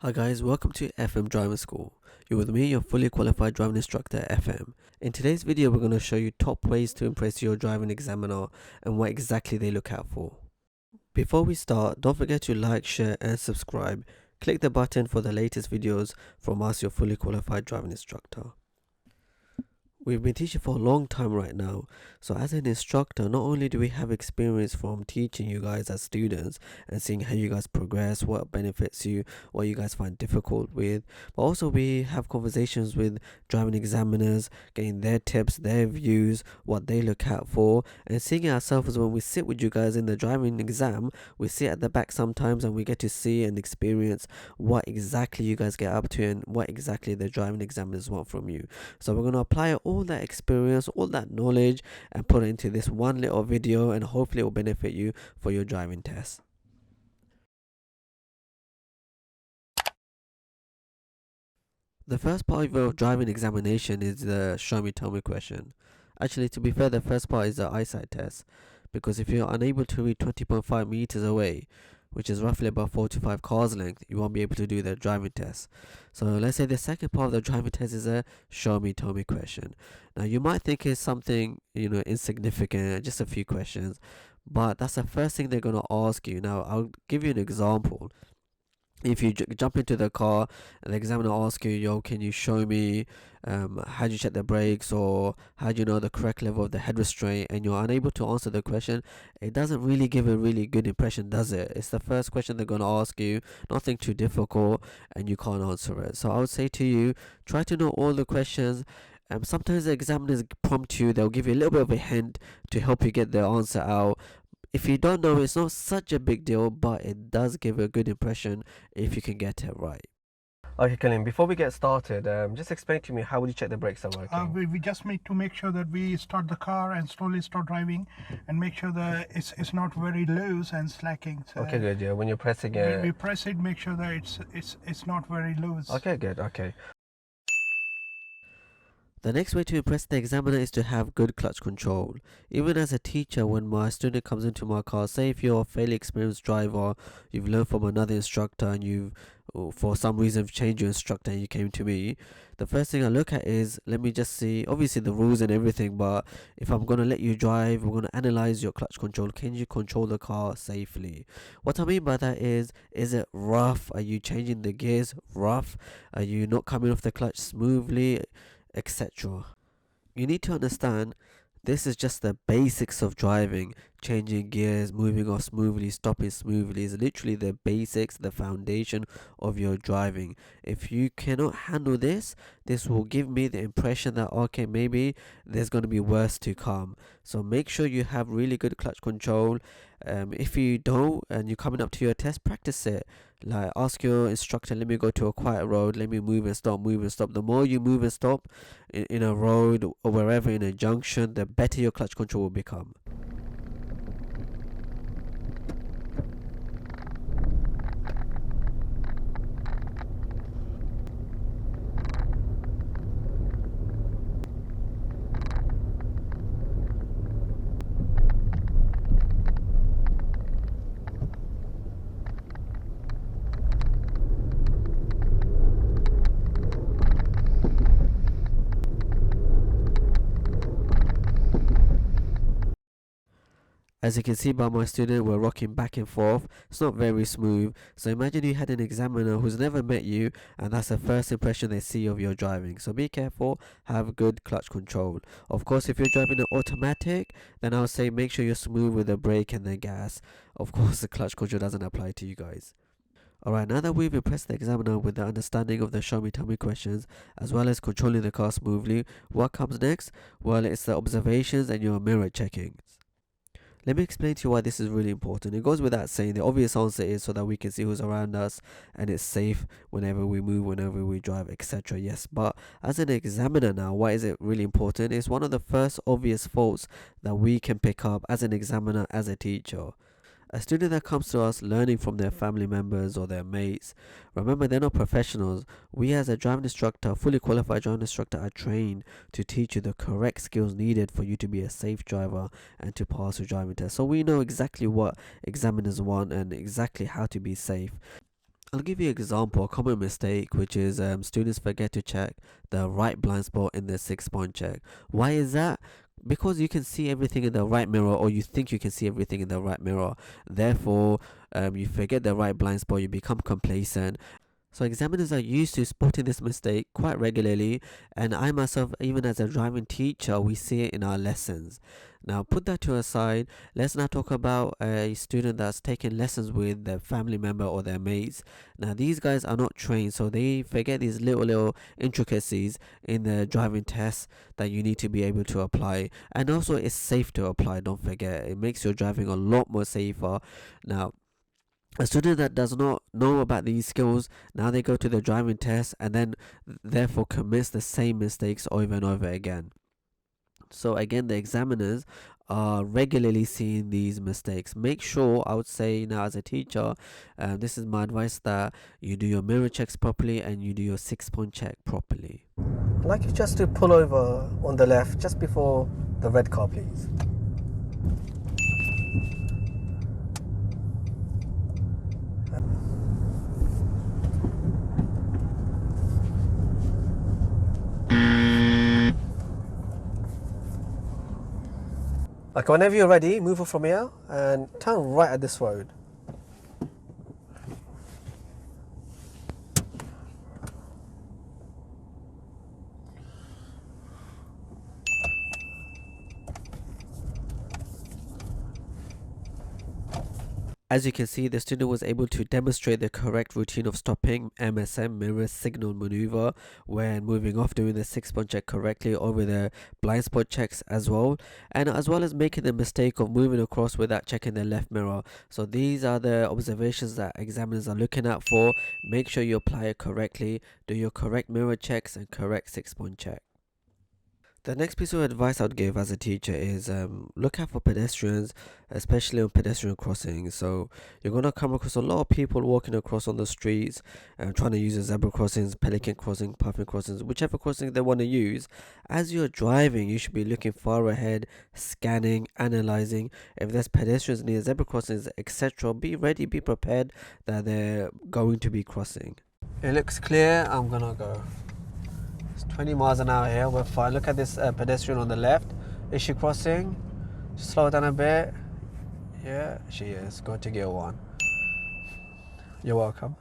Hi guys, welcome to FM Driving School. You're with me, your fully qualified driving instructor FM. In today's video, we're going to show you top ways to impress your driving examiner and what exactly they look out for. Before we start, don't forget to like, share and subscribe. Click the button for the latest videos from us, your fully qualified driving instructor. We've been teaching for a long time right now, so as an instructor, not only do we have experience from teaching you guys as students and seeing how you guys progress, what benefits you, what you guys find difficult with, but also we have conversations with driving examiners, getting their tips, their views, what they look out for, and seeing it ourselves when we sit with you guys in the driving exam. We sit at the back sometimes and we get to see and experience what exactly you guys get up to and what exactly the driving examiners want from you. So we're going to apply all that experience, all that knowledge, and put it into this one little video, and hopefully it will benefit you for your driving test. The first part of your driving examination is the show me tell me question. Actually, to be fair, the first part is the eyesight test, because if you're unable to read 20.5 meters away, which is roughly about 4 to 5 cars length, you won't be able to do the driving test. So let's say the second part of the driving test is a show me tell me question. Now you might think it's something insignificant, just a few questions, but that's the first thing they're going to ask you. Now I'll give you an example. If you jump into the car and the examiner asks you, yo, can you show me how do you check the brakes, or how do you know the correct level of the head restraint, and you're unable to answer the question, it doesn't really give a really good impression, does it? It's the first question they're going to ask you, nothing too difficult, and you can't answer it. So I would say to you, try to know all the questions. Sometimes the examiners prompt you, they'll give you a little bit of a hint to help you get the answer out. If you don't know, it's not such a big deal, but it does give a good impression if you can get it right. Okay, Kalim, before we get started, just explain to me, how would you check the brakes are working? We just need to make sure that we start the car and slowly start driving, and make sure that it's not very loose and slacking. So Okay, good, yeah. When you're pressing when it. we press it, make sure that it's not very loose. Okay, good, okay. The next way to impress the examiner is to have good clutch control. Even as a teacher, when my student comes into my car, say if you're a fairly experienced driver, you've learned from another instructor and you've for some reason changed your instructor and you came to me, the first thing I look at is, let me just see, obviously the rules and everything, but if I'm going to let you drive, we're going to analyze your clutch control. Can you control the car safely? What I mean by that is it rough? Are you changing the gears rough? Are you not coming off the clutch smoothly, etc.? You need to understand this is just the basics of driving. Changing gears, moving off smoothly, stopping smoothly is literally the basics, the foundation of your driving. If you cannot handle this, this will give me the impression that, okay, maybe there's going to be worse to come. So make sure you have really good clutch control. If you don't and you're coming up to your test, practice it. Like, ask your instructor, let me go to a quiet road, let me move and stop, move and stop. The more you move and stop in a road or wherever, in a junction, the better your clutch control will become. As you can see by my student, we're rocking back and forth. It's not very smooth. So imagine you had an examiner who's never met you, and that's the first impression they see of your driving. So be careful, have good clutch control. Of course, if you're driving an automatic, then I would say make sure you're smooth with the brake and the gas. Of course, the clutch control doesn't apply to you guys. Alright, now that we've impressed the examiner with the understanding of the show me tell me questions, as well as controlling the car smoothly, what comes next? Well, it's the observations and your mirror checking. Let me explain to you why this is really important. It goes without saying, the obvious answer is so that we can see who's around us and it's safe whenever we move, whenever we drive, etc. Yes, but as an examiner now, why is it really important? It's one of the first obvious faults that we can pick up as an examiner, as a teacher. A student that comes to us learning from their family members or their mates, remember, they're not professionals. We as a driving instructor, fully qualified driving instructor, are trained to teach you the correct skills needed for you to be a safe driver and to pass your driving test. So we know exactly what examiners want and exactly how to be safe. I'll give you an example, a common mistake, which is students forget to check the right blind spot in the 6-point check. Why is that? Because you can see everything in the right mirror, or you think you can see everything in the right mirror. Therefore, you forget the right blind spot, you become complacent. So examiners are used to spotting this mistake quite regularly, and I myself, even as a driving teacher, we see it in our lessons. Now put that to a side. Let's now talk about a student that's taking lessons with their family member or their mates. Now these guys are not trained, so they forget these little intricacies in the driving test that you need to be able to apply. And also it's safe to apply, don't forget. It makes your driving a lot more safer. Now a student that does not know about these skills, now they go to the driving test and then therefore commits the same mistakes over and over again. So again, the examiners are regularly seeing these mistakes. Make sure, I would say now as a teacher, this is my advice, that you do your mirror checks properly and you do your 6-point check properly. I'd like you just to pull over on the left just before the red car, please. Like whenever you're ready, move off from here and turn right at this road. As you can see, the student was able to demonstrate the correct routine of stopping, MSM, mirror signal maneuver, when moving off, doing the 6-point check correctly over the blind spot checks as well, and as well as making the mistake of moving across without checking the left mirror. So these are the observations that examiners are looking out for. Make sure you apply it correctly, do your correct mirror checks and correct 6-point check. The next piece of advice I would give as a teacher is look out for pedestrians, especially on pedestrian crossings. So you're going to come across a lot of people walking across on the streets and trying to use the zebra crossings, pelican crossing, puffin crossings, whichever crossing they want to use. As you're driving, you should be looking far ahead, scanning, analyzing. If there's pedestrians near zebra crossings, etc., be ready, be prepared that they're going to be crossing. It looks clear, I'm gonna go. 20 miles an hour here, we're fine. Look at this pedestrian on the left. Is she crossing? Slow down a bit. Yeah, she is. Go to gear 1. You're welcome.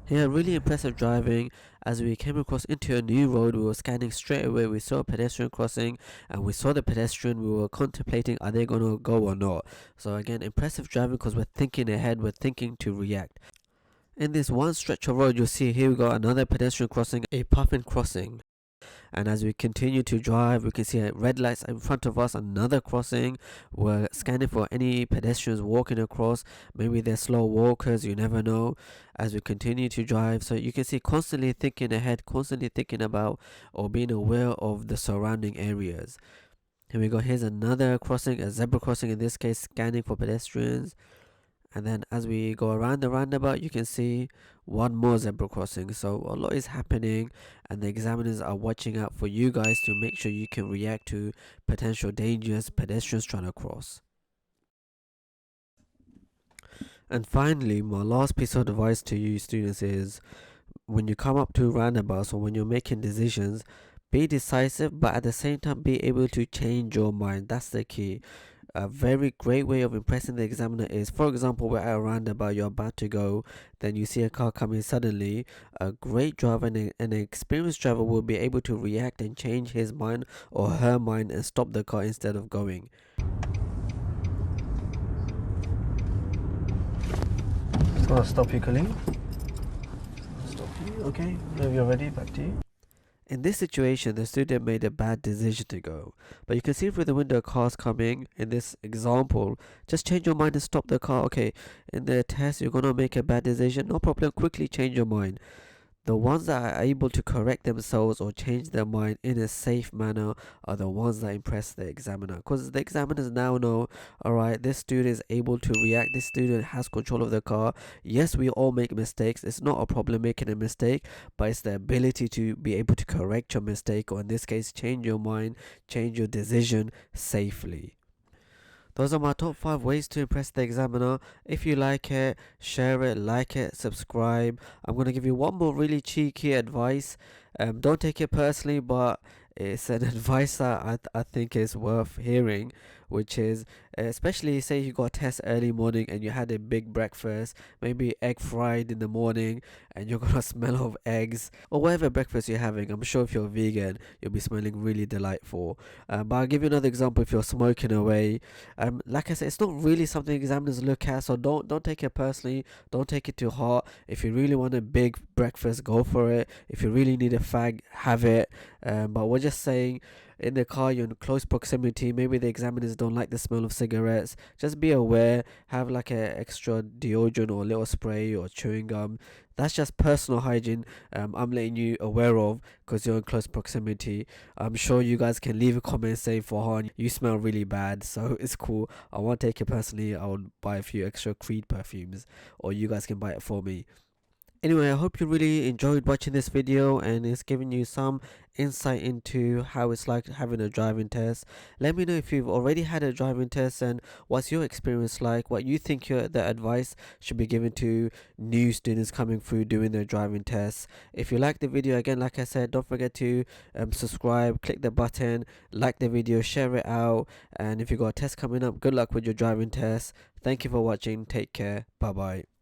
Yeah, really impressive driving. As we came across into a new road, we were scanning straight away. We saw a pedestrian crossing and we saw the pedestrian. We were contemplating, are they going to go or not? So again, impressive driving because we're thinking ahead, we're thinking to react. In this one stretch of road, you'll see here we got another pedestrian crossing, a puffin crossing. And as we continue to drive, we can see red lights in front of us, another crossing. We're scanning for any pedestrians walking across. Maybe they're slow walkers, you never know, as we continue to drive. So you can see constantly thinking ahead, constantly thinking about or being aware of the surrounding areas. Here we go, here's another crossing, a zebra crossing in this case, scanning for pedestrians. And then as we go around the roundabout, you can see one more zebra crossing. So a lot is happening and the examiners are watching out for you guys to make sure you can react to potential dangers pedestrians trying to cross. And finally, my last piece of advice to you students is, when you come up to roundabouts or when you're making decisions, be decisive, but at the same time be able to change your mind. That's the key. A very great way of impressing the examiner is, for example, we're at a roundabout, you're about to go, then you see a car coming suddenly. A great driver and an experienced driver will be able to react and change his mind or her mind and stop the car instead of going. Just gonna stop you, Khalil. Stop you, okay. Whenever you're ready, back to you. In this situation, the student made a bad decision to go, but you can see through the window cars coming. In this example, just change your mind and stop the car. Okay, in the test, you're gonna make a bad decision, no problem, quickly change your mind. The ones that are able to correct themselves or change their mind in a safe manner are the ones that impress the examiner, because the examiners now know, alright, this student is able to react, this student has control of the car. Yes, we all make mistakes, it's not a problem making a mistake, but it's the ability to be able to correct your mistake, or in this case change your mind, change your decision safely. Those are my top 5 ways to impress the examiner. If you like it, share it, like it, subscribe. I'm going to give you one more really cheeky advice. Don't take it personally, but it's an advice that I think is worth hearing, which is, especially say you got a test early morning and you had a big breakfast, maybe egg fried in the morning, and you're gonna smell of eggs or whatever breakfast you're having. I'm sure if you're vegan, you'll be smelling really delightful. But I'll give you another example. If you're smoking away, like I said, it's not really something examiners look at, so don't take it personally. Don't take it too hard. If you really want a big breakfast, go for it. If you really need a fag, have it. But we're just saying, in the car, you're in close proximity. Maybe the examiners don't like the smell of cigarettes. Just be aware. Have like a extra deodorant or a little spray or chewing gum. That's just personal hygiene. I'm letting you aware of because you're in close proximity. I'm sure you guys can leave a comment saying, Farhan, you smell really bad, so it's cool. I won't take it personally. I'll buy a few extra Creed perfumes, or you guys can buy it for me. Anyway, I hope you really enjoyed watching this video and it's giving you some insight into how it's like having a driving test. Let me know if you've already had a driving test and what's your experience like, what you think the advice should be given to new students coming through doing their driving tests. If you like the video, again, like I said, don't forget to subscribe, click the button, like the video, share it out, and if you got a test coming up, good luck with your driving test. Thank you for watching. Take care. Bye bye.